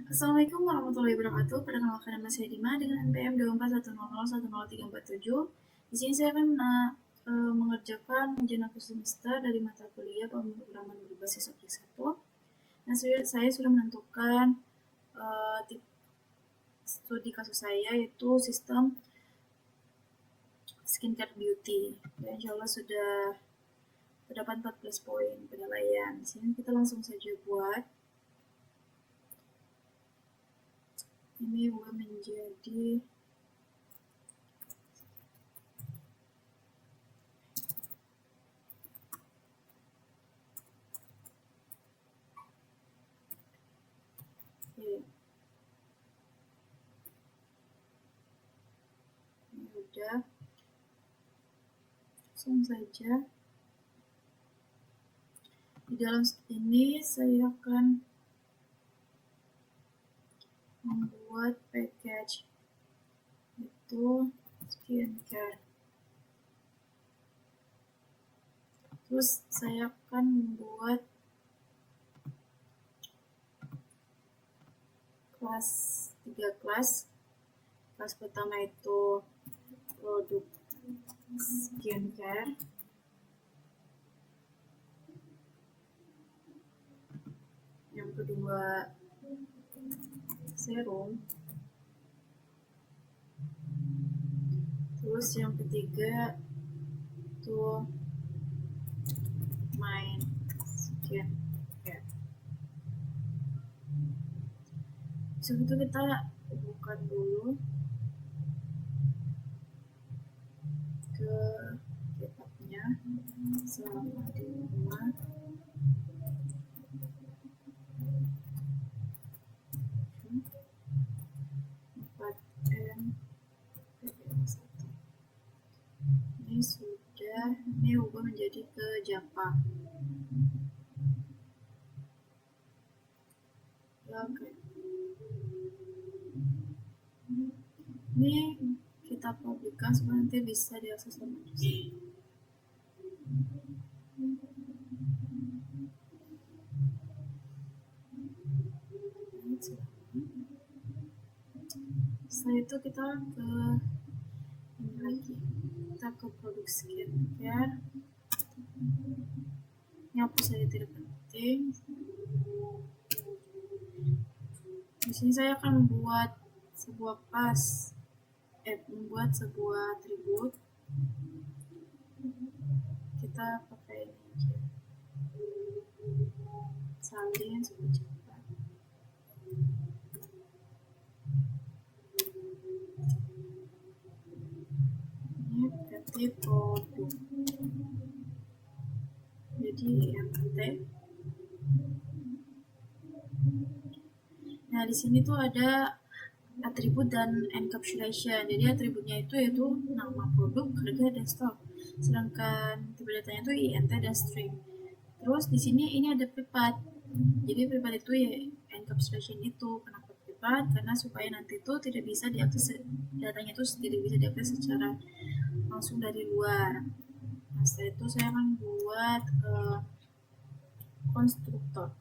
Assalamualaikum warahmatullahi wabarakatuh. Perkenalkan nama saya Dima dengan NPM 2410010347. Di sini saya akan mengerjakan ujian akhir semester dari mata kuliah pemrograman berbasis objek satu. Nah, saya sudah menentukan studi kasus saya, yaitu sistem skincare beauty. Dan insya Allah sudah terdapat 14 poin penilaian. Di sini kita langsung saja buat. Ini ubah menjadi ini udah, langsung saja. Di dalam ini saya akan membuat package itu skincare. Terus saya akan membuat kelas 3 kelas. Kelas pertama itu produk skincare. Yang kedua serum. Terus yang ketiga tuh main skincare. Sebelum itu kita buka dulu ke kitabnya selama di rumah. Ini sudah, ini ubah menjadi ke Java. Oke. Ini kita publikkan supaya nanti bisa diakses oleh manusia. Setelah itu kita ke ini lagi, kita ke produk skincare. Ini hapus saja, tidak penting. Di sini saya akan membuat sebuah kelas, membuat sebuah atribut. Kita pakai ini aja, salin supaya cepat. Ini PT produk. Jadi yang PT. Nah, di sini tuh ada atribut dan encapsulation. Jadi atributnya itu yaitu nama produk, harga, dan stok. Sedangkan tipe datanya itu INT dan string. Terus di sini ini ada privat. Jadi privat itu ya encapsulation itu. Kenapa privat? Karena supaya nanti itu tidak bisa diakses, datanya itu tidak bisa diakses secara langsung dari luar. Nah, setelah itu saya akan buat konstruktor.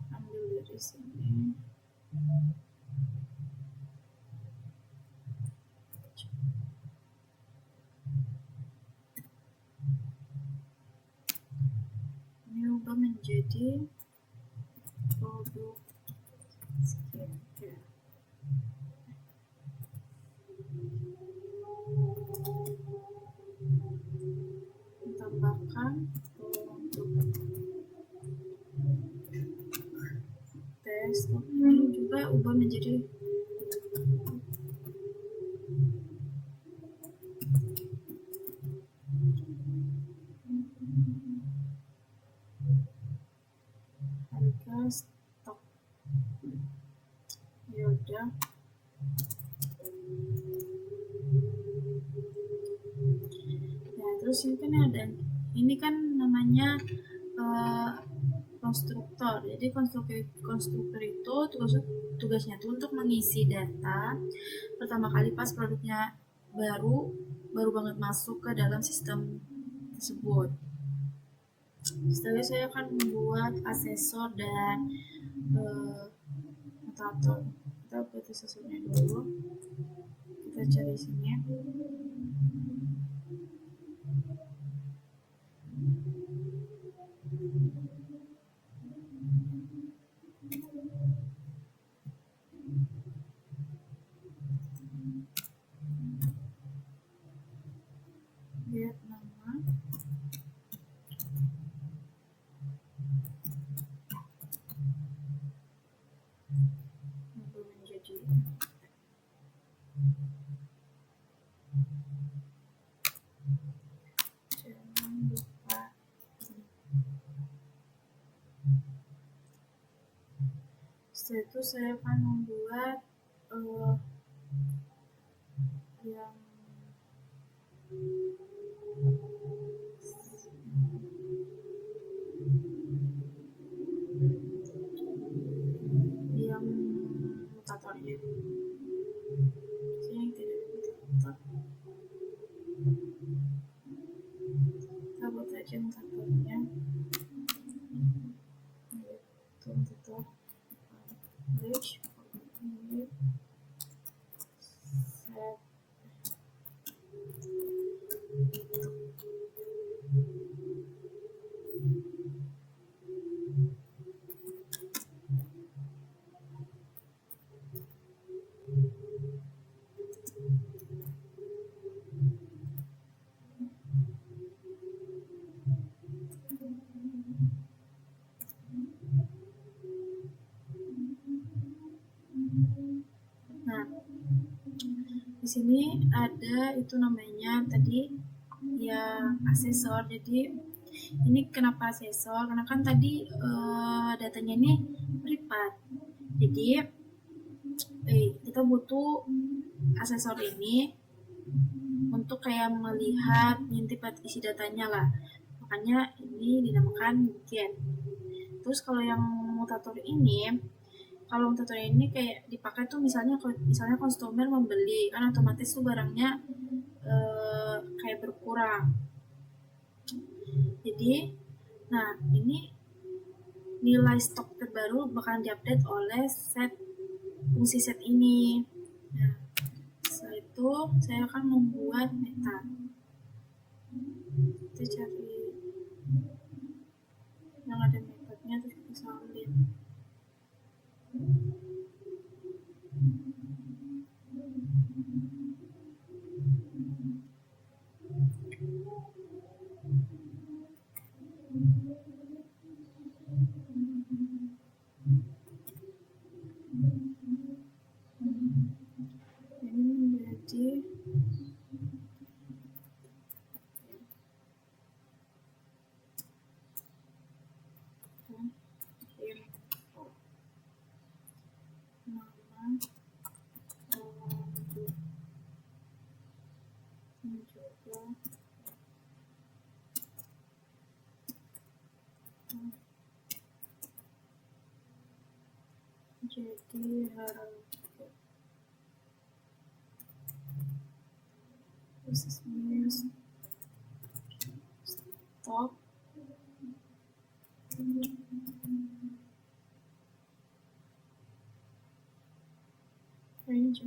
Ambil dari sini. Ini ubah menjadi produk skincare. Tambahkan untuk tes. Ini juga ubah menjadi harga, stok. Ya udah. Nah, terus ini kan namanya konstruktor. Jadi konstruktor itu tugasnya itu untuk mengisi data pertama kali pas produknya baru banget masuk ke dalam sistem tersebut. Setelah saya akan membuat asesor dan mutator. Kita buat asesornya dulu. Kita cari sini. Lihat nama. Menjadi jangan lupa setelah itu saya akan membuat yang mutatornya. Saya tidak mutator. Kita buat aja mutatornya. Itu mutator average set Nah, di sini ada itu namanya tadi ya asesor. Jadi ini kenapa asesor? Karena kan tadi datanya ini privat. Jadi kita butuh asesor ini untuk kayak melihat ngintip isi datanya lah. Makanya ini dinamakan gen. Terus kalau yang mutator ini, kayak dipakai tuh misalnya konsumen membeli, kan otomatis tuh barangnya kayak berkurang. Jadi, nah ini nilai stok terbaru bakal diupdate oleh fungsi set ini. Nah, setelah itu saya akan membuat meta. Kita cari yang ada metodenya terus kita salin. Ini menjadi jadi harga posisinya stop range.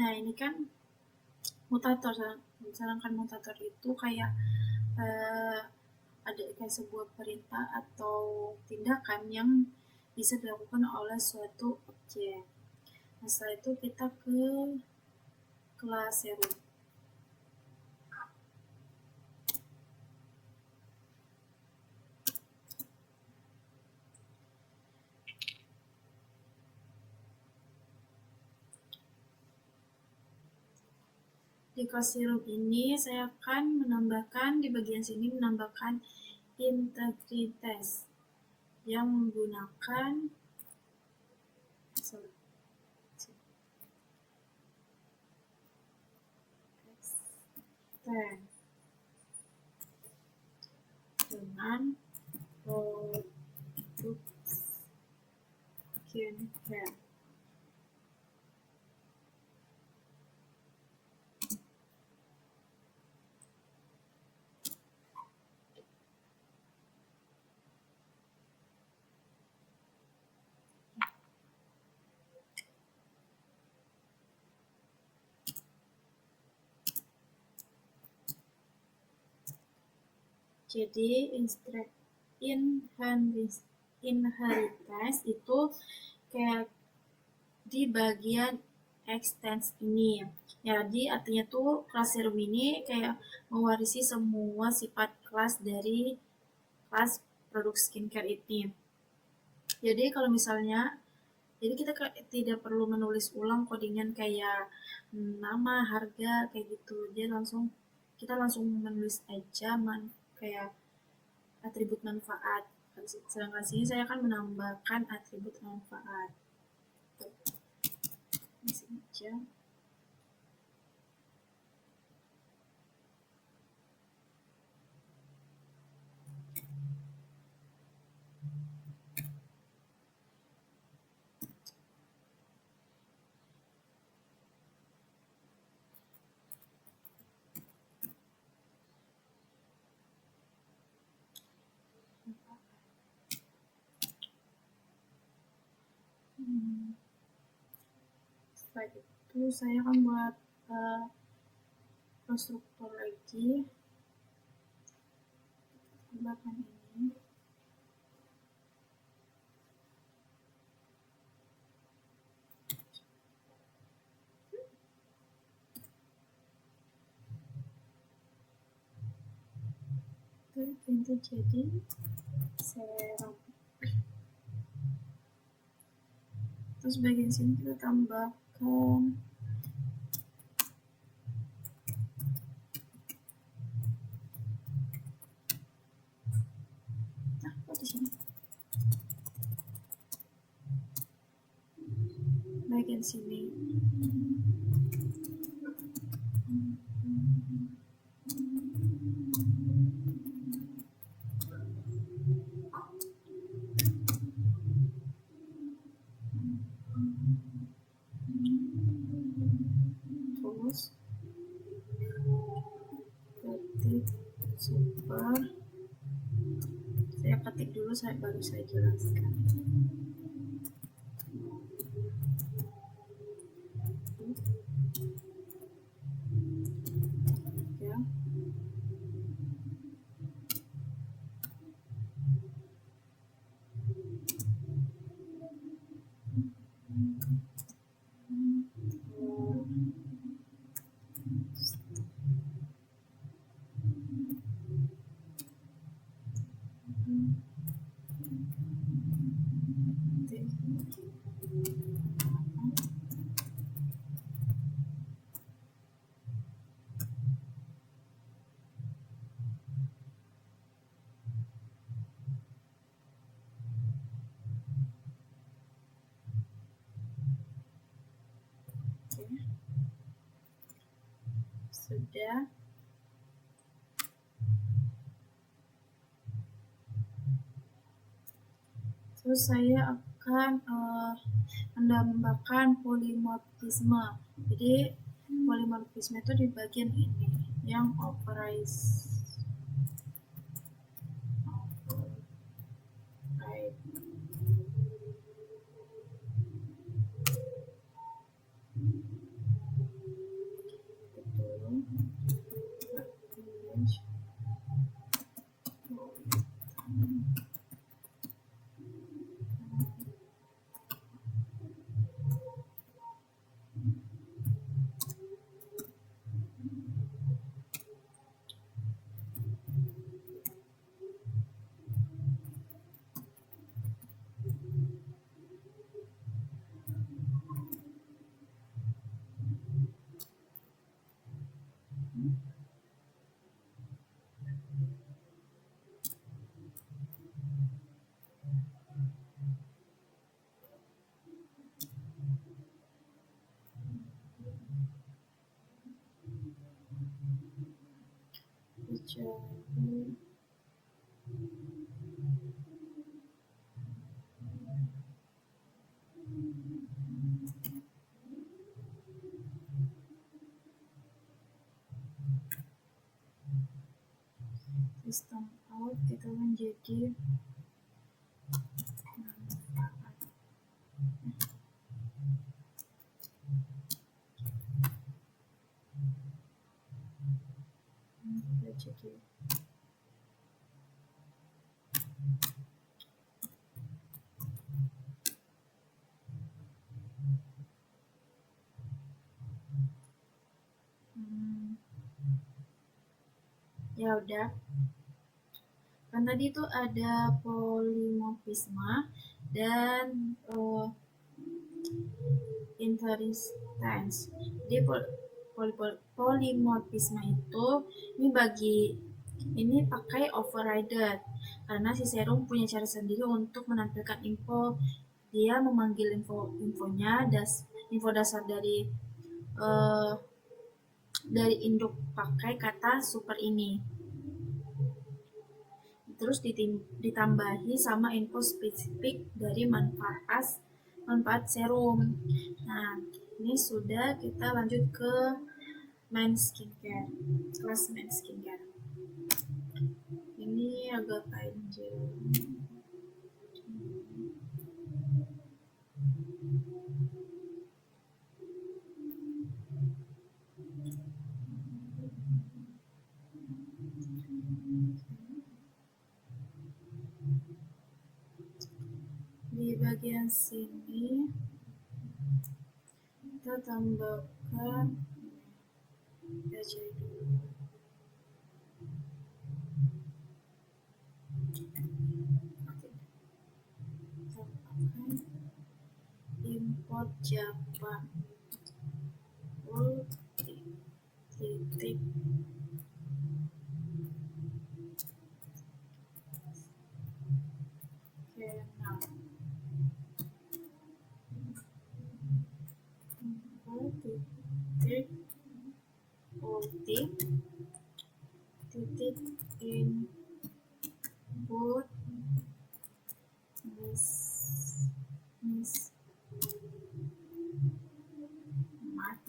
Nah ini kan mutator, sedangkan mutator itu kayak ada kayak sebuah perintah atau tindakan yang bisa dilakukan oleh suatu objek. Nah setelah itu kita ke kelas zero. Di kelas zero ini saya akan menambahkan di bagian sini integritas yang menggunakan dengan produk skincare. Jadi inheritance itu kayak di bagian extends ini. Jadi artinya tuh classroom ini kayak mewarisi semua sifat kelas dari kelas produk skincare ini. Jadi kalau misalnya jadi kita tidak perlu menulis ulang codingan kayak nama, harga kayak gitu. Dia kita langsung menulis aja kayak atribut manfaat. Sedangkan sini saya akan menambahkan atribut manfaat. Di sini aja. Setelah itu saya akan buat konstruktor lagi. Tambahkan ini. Ganti jadi serum. Terus bagian sini kita tambahkan di sini. Bagian sini. Terus ketik super. Saya ketik dulu, baru saya jelaskan. Ya. Sudah. Terus saya akan menambahkan polimorfisme. Jadi polimorfisme itu di bagian ini yang operais. Jadi jadi manfaat. Kita cek ya. Ya udah, kan tadi itu ada polimorfisme dan inheritance. Jadi polimorfisme itu ini pakai overrider karena si serum punya cara sendiri untuk menampilkan info. Dia memanggil info dasar dari induk pakai kata super ini. Terus ditambahi sama info spesifik dari manfaat serum. Nah, ini sudah, kita lanjut ke kelas main skincare. Ini agak panjang. Di bagian sini kita tambahkan import Java titik titik input mat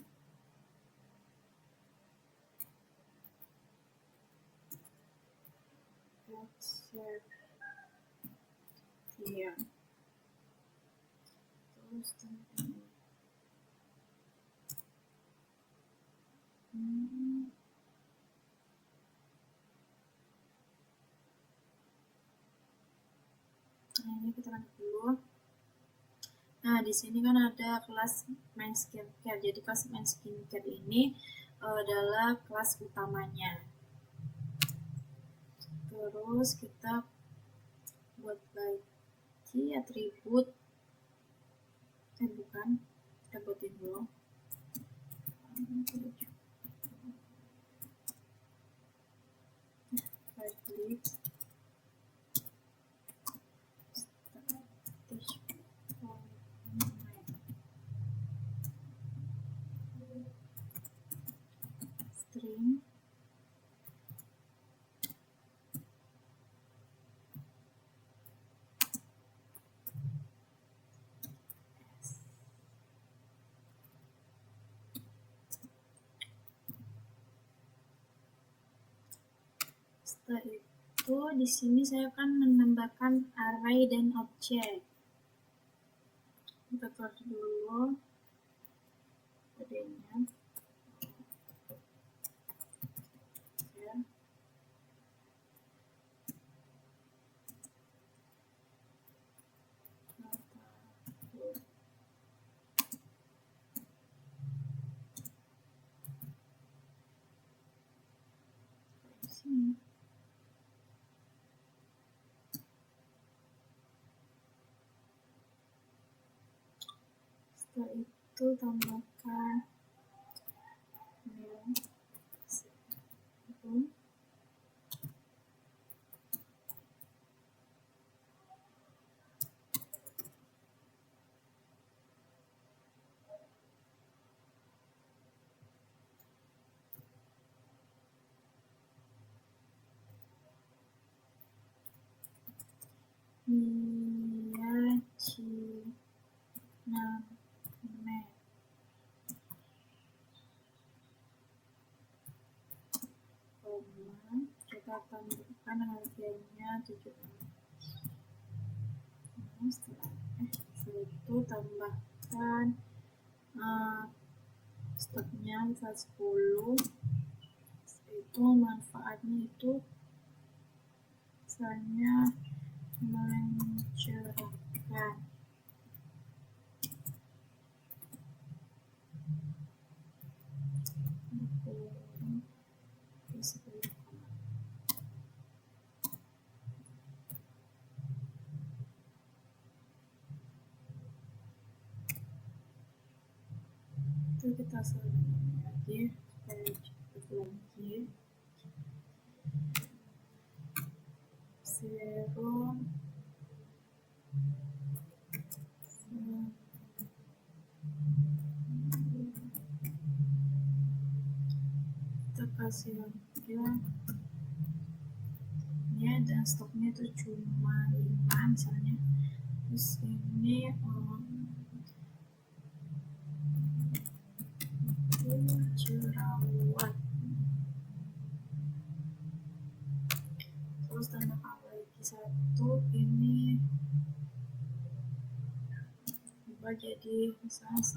ya, terus nah, ini kita lanjut dulu. Nah, di sini kan ada kelas main skincare. Jadi kelas main skincare ini adalah kelas utamanya. Terus kita buat lagi atribut, kita buatin dulu. String setelah itu di sini saya akan menambahkan array dan objek. Kita keluar dulu kodenya. Setelah itu tambahkan kita kita tambahkan harganya 7. Setelah itu tambahkan stoknya 10. Itu manfaatnya itu misalnya mencerahkan. Itu kita salin lagi supaya cepat lagi. 0 kita kasih harga ya, dan stoknya itu cuma 5 misalnya. Terus ini jerawat, terus tambahkan lagi 1. Ini ubah jadi sans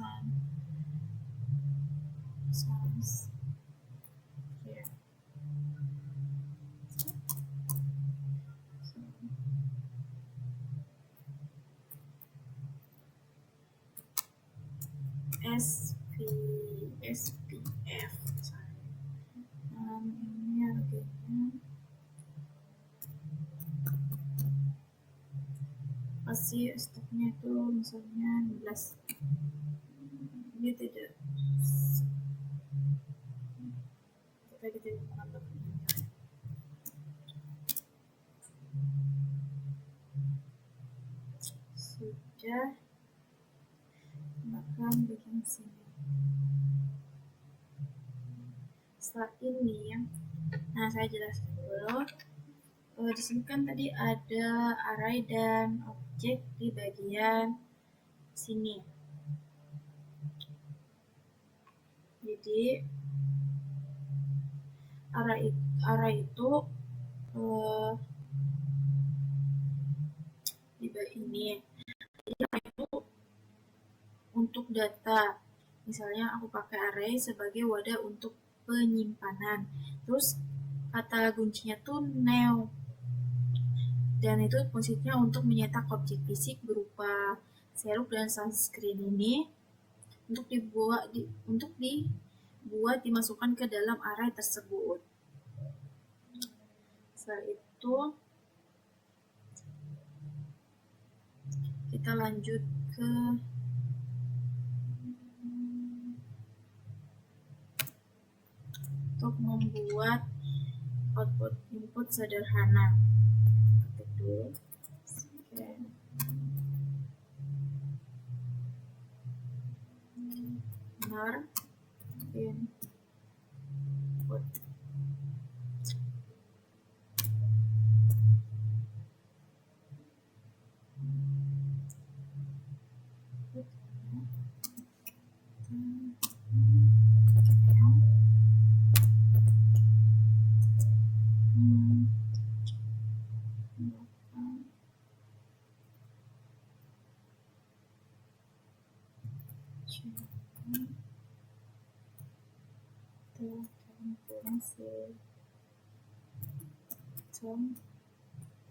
ya. SPF ini harganya pasti stoknya itu misalnya 16. Ini tidak kita tidak menambahkan sudah, bahkan bikin sini. Setelah ini nah saya jelaskan dulu. Di sini kan tadi ada array dan objek di bagian sini. Jadi array itu di bagian ini. Itu untuk data. Misalnya aku pakai array sebagai wadah untuk penyimpanan. Terus kata kuncinya tuh new. Dan itu fungsinya untuk menyetak objek fisik berupa serum dan sunscreen ini untuk dibuat dimasukkan ke dalam array tersebut. Setelah itu kita lanjut ke untuk membuat output input sederhana. Ketik dulu scan input.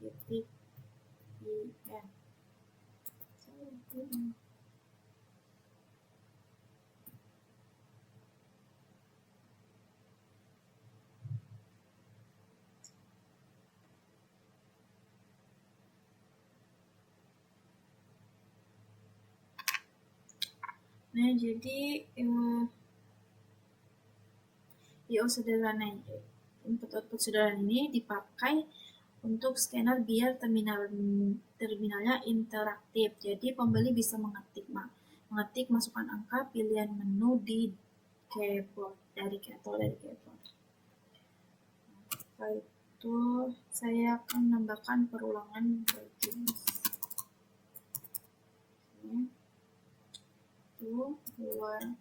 Titik IN. Nah, jadi IO sederhana, input output sederhana ini dipakai untuk scanner biar terminalnya interaktif. Jadi pembeli bisa mengetik masukkan angka pilihan menu di keyboard dari keyboard. Setelah itu saya akan menambahkan perulangan bagian itu luar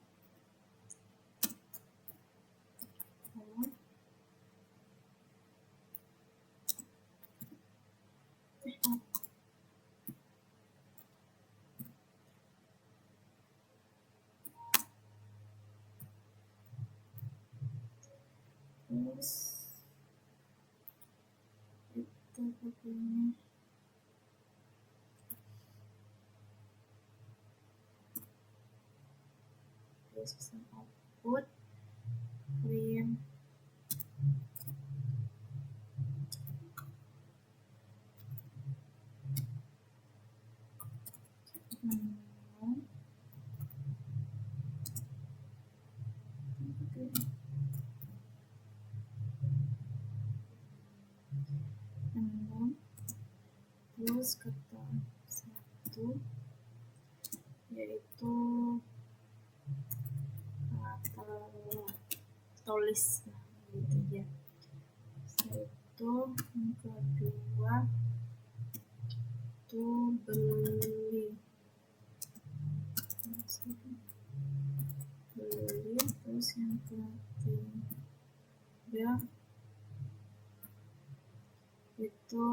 terus kita pakainya system output print terus kata satu yaitu kata tulis, nah gitu ya. Setelah itu yang kedua itu beli, terus yang ketiga itu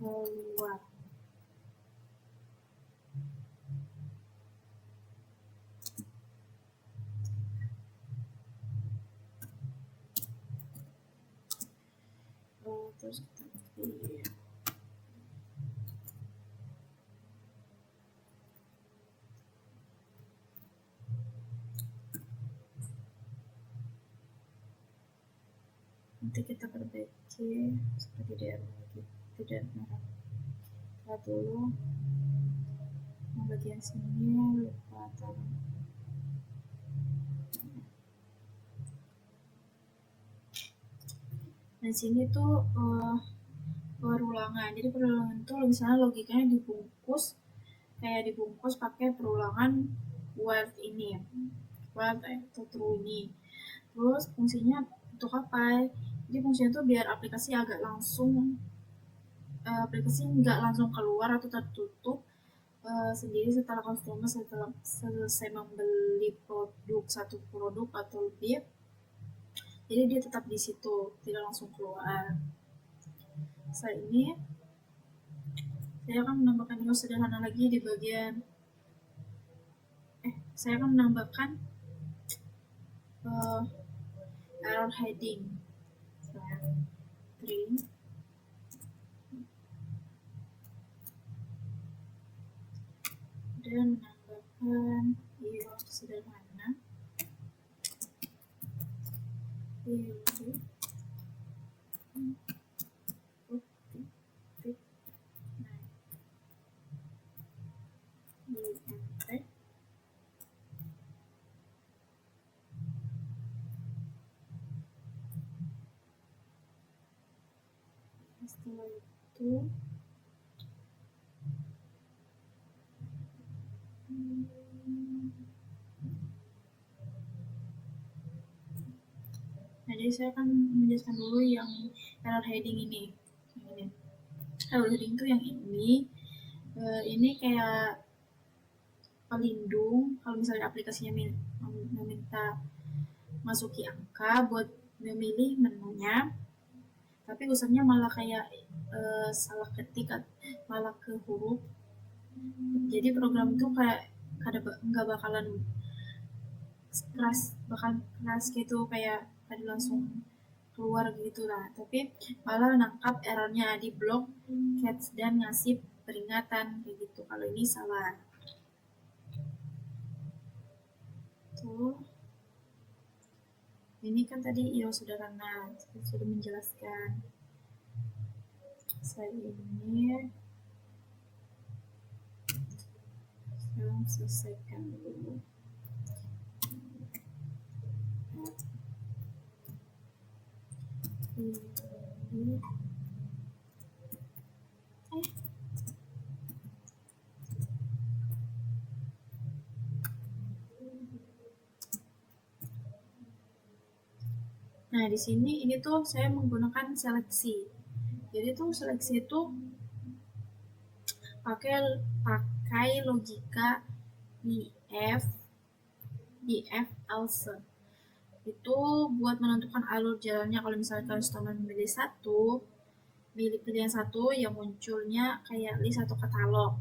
keluar. Terus kita pilih nanti kita perbaiki supaya tidak merah. Kita dulu yang bagian sini lupa taruh. Dan sini tuh perulangan. Jadi perulangan tuh misalnya logikanya dibungkus pakai perulangan while ini, while atau true ini. Terus fungsinya untuk apa? Jadi fungsinya tuh biar aplikasi nggak langsung keluar atau tertutup sendiri setelah customer selesai membeli satu produk atau lebih. Jadi dia tetap di situ, tidak langsung keluar. Setelah ini saya akan menambahkan yang sederhana lagi di bagian saya akan menambahkan error heading print dan menambahkan error sederhana setelah itu jadi saya akan menjelaskan dulu yang error heading ini. Error heading itu yang ini kayak pelindung kalau misalnya aplikasinya meminta masuki angka buat memilih menunya, tapi usernya malah kayak salah ketik, malah ke huruf. Jadi program itu kayak nggak bakalan keras gitu, kayak tadi langsung keluar gitu lah, tapi malah nangkap errornya di blok catch dan ngasih peringatan kayak gitu kalau ini salah. Tuh, ini kan tadi sederhana, sudah menjelaskan. Saya ini sekarang selesaikan dulu. Nah, di sini ini tuh saya menggunakan seleksi. Jadi tuh seleksi itu pakai logika if else. Itu buat menentukan alur jalannya. Kalau misalnya customer memilih pilihan satu yang munculnya kayak list atau katalog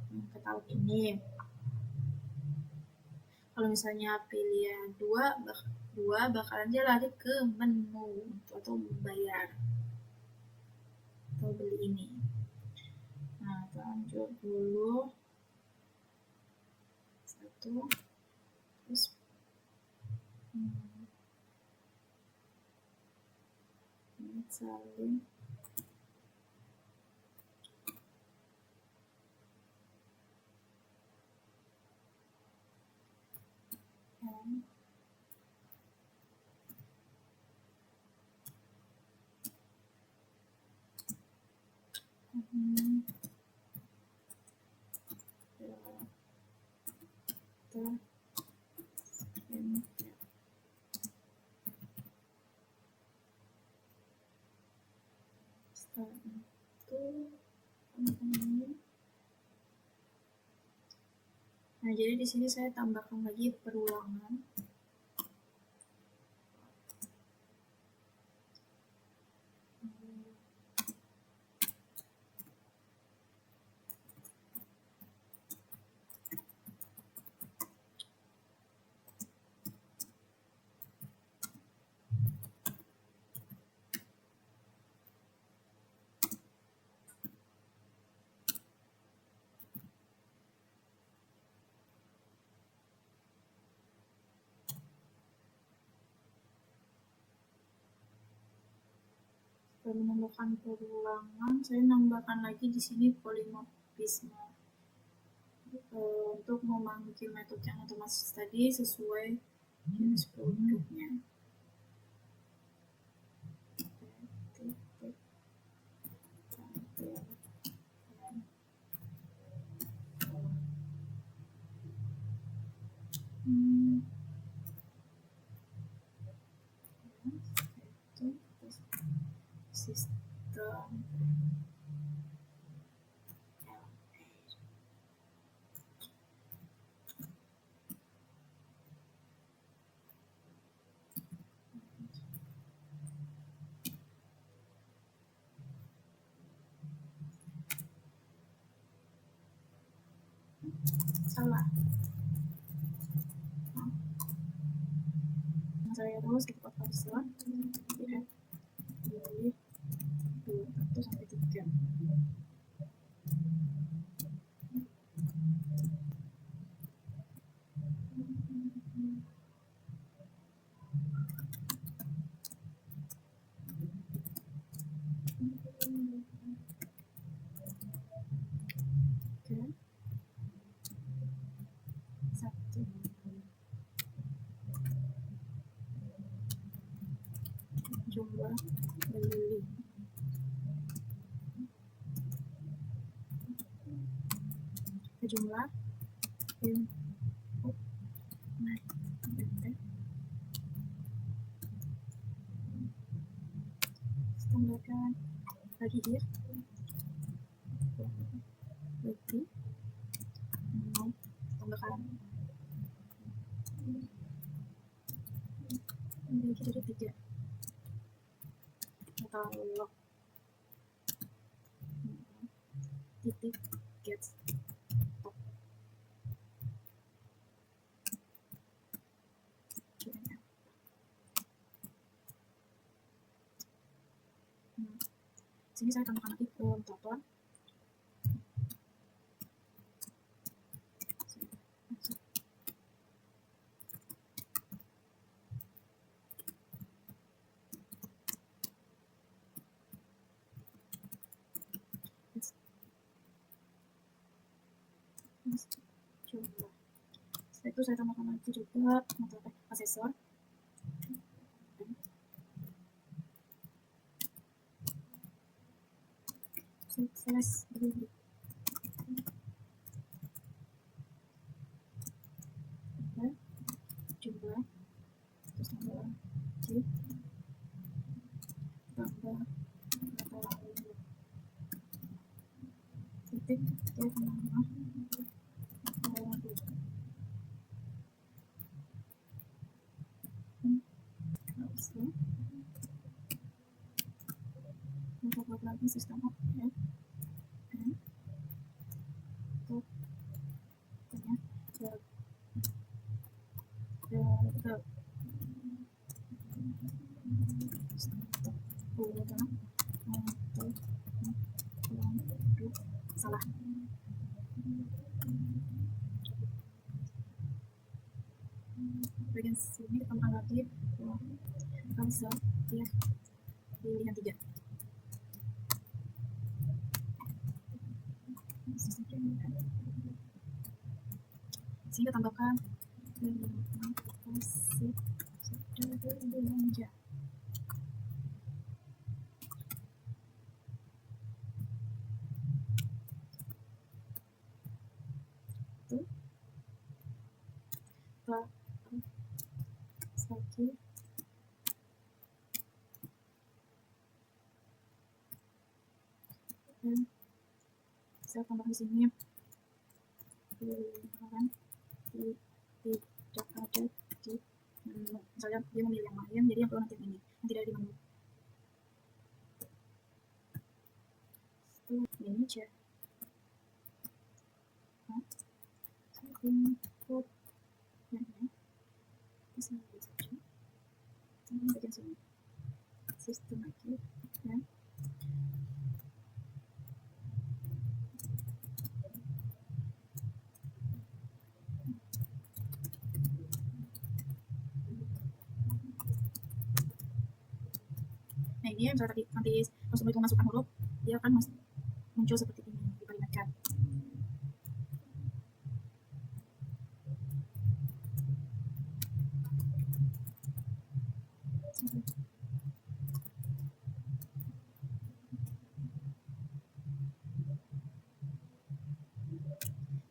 ini. Kalau misalnya pilihan 2 2 bakalan dia lari ke menu atau membayar atau beli ini. Nah, lanjut dulu 1 terus salin Nah, jadi di sini saya tambahkan lagi perulangan. Setelah menambahkan perulangan, saya nambahkan lagi di sini polimorfisme untuk memanggil metode yang otomatis tadi sesuai jenis produknya. Sistem salah. Saya terus kita pasang lihat dari 1 sampai 3. Jumlah beli jumlah tambahkan lagi dia berarti tambahkan ini kita ada 3 katalog titik get top. Sini saya tambahkan lagi total. Coba. Setelah itu saya tambahkan lagi juga asesor. Sukses beli. Coba. Terus tambah lagi. Tambah titik dia nama. Coba lagi sistem ya. bagian sini ditambah lagi kalau bisa ya pilihan 3. Sehingga tambahkan kasih sudah belanja. Tuh, Pak lagi dan saya tambah di sini pilihan tidak ada di menu. Misalnya dia memilih yang lain, jadi yang keluar nanti ini yang tidak ada di menu. Itu manager. Input yang ini bisa saja ini bagian sini sistem lagi ya. Nah ini misalnya tadi nanti customer itu masukkan huruf, dia akan muncul seperti ini diperingatkan.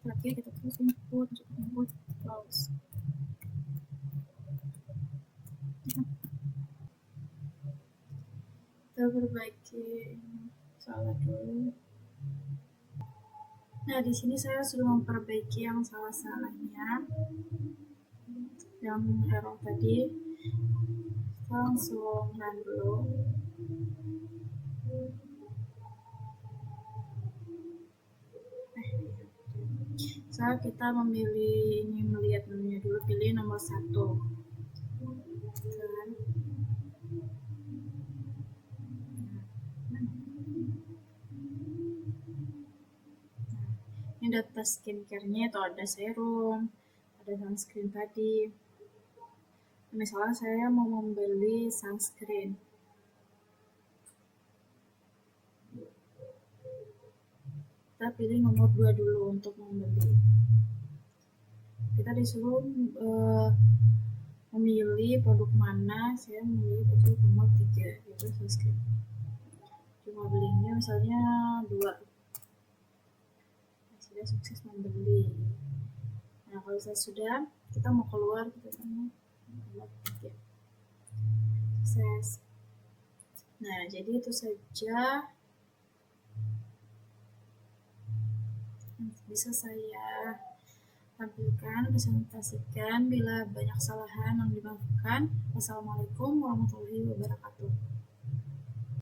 Terakhir kita terus input close. Kita perbaiki salah dulu. Nah di sini saya sudah memperbaiki yang salah-salahnya, yang error tadi. Kita langsung run dulu. Saat kita memilih ini, melihat menunya dulu, pilih nomor 1 kan. Ini data skincare-nya itu ada serum, ada sunscreen tadi. Misalnya saya mau membeli sunscreen, kita pilih nomor 2 dulu untuk membeli. Kita disuruh memilih produk mana. Saya memilih produk nomor 3 yaitu sunscreen. Cuma belinya misalnya 2, sudah sukses membeli. Nah kalau saya sudah, kita mau keluar, kita sama nomor 3 sukses. Nah jadi itu saja bisa saya tampilkan, presentasikan. Bila banyak kesalahan yang dimaafkan. Wassalamualaikum warahmatullahi wabarakatuh.